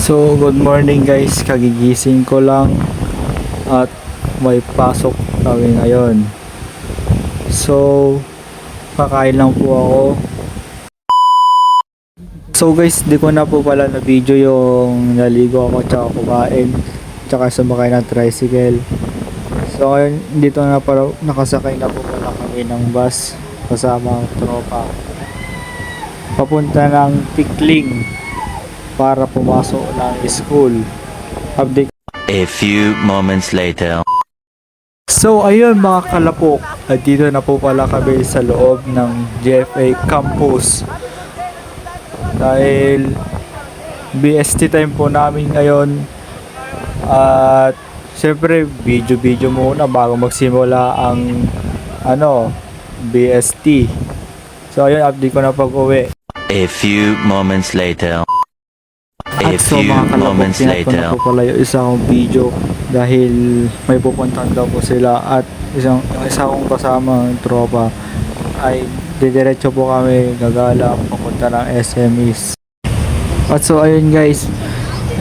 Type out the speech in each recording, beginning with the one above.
So, good morning guys. Kagigising ko lang at may pasok kami ngayon. So, kakain lang po ako. So guys, di ko na po pala na video yung naligo ako tsaka kumain tsaka sumakay ng tricycle. So ngayon, dito na pala nakasakay na po pala kami ng bus kasama ang tropa. Papunta ng Tikling para pumasok ng school. Update. A few moments later. So ayun mga kalapok, at dito na po pala kami sa loob ng GFA campus. Dahil BST time po namin ngayon. At syempre video muna bago magsimula ang BST. So ayun, update ko na pag-uwi. A few moments later. A At so few mga kalapok, moments pinat ko na later. po pala yung isa kong video dahil may pupuntahan daw po sila at yung isa kong kasama ng tropa ay didiretso po kami gagala papunta ng SMEs. At so ayun guys,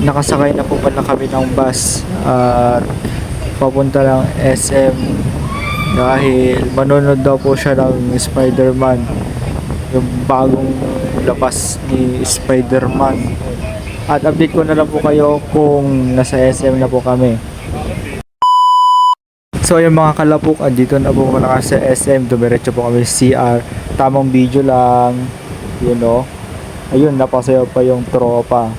nakasakay na po pala kami ng bus at papunta ng SM dahil manonood daw po siya ng Spider-Man, yung bagong labas ni Spider-Man. At update ko na lang po kayo kung nasa SM na po kami. So yung mga kalapok, andito na po muna sa SM, dumiretso po kami sa CR. Tamang video lang, ayun, napasayaw pa yung tropa,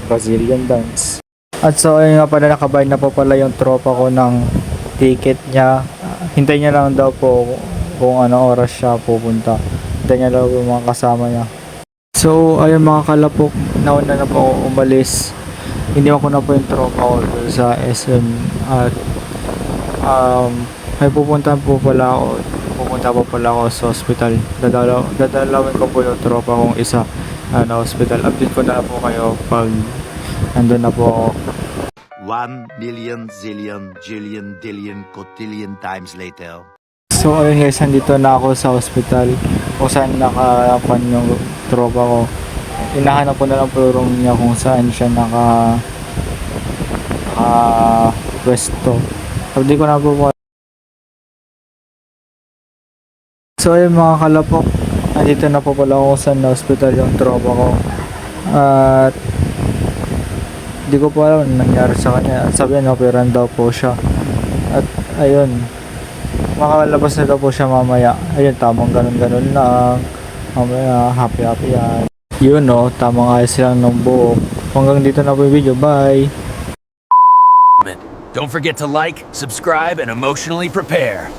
Brazilian dance. At so ayun nga pala, nakabay na po pala yung tropa ko ng ticket niya. Hintay niya lang daw po kung ano oras siya pupunta. Hintay niya lang po yung mga kasama niya. So ayun mga kalapok, nauna na po ako umalis. Iniwan ko na po yung tropa ko sa SM at may pupunta po pala ako sa hospital. Dadalawin ko po yung tropa kong isa hospital. Update ko na po kayo pag nandun na po ako. 1 million zillion jillion dillion cotillion times later. So ayun guys, nandito na ako sa hospital kung saan nakapan yung tropa ko. Hinahanap ko na lang po yung room niya kung saan siya pwesto. Hindi ko na po. So ayun mga kalapok, nandito na po pala ako sa hospital yung tropa ko. At hindi ko po alam anong nangyari sa kanya. Sabi niya, operan daw po siya. At ayun, makalabas na daw po siya mamaya. Ayun, tamang ganun lang. Mamaya, happy yan. Tamang ayos lang ng buhok. Hanggang dito na po yung video. Bye! Don't forget to like, subscribe, and emotionally prepare.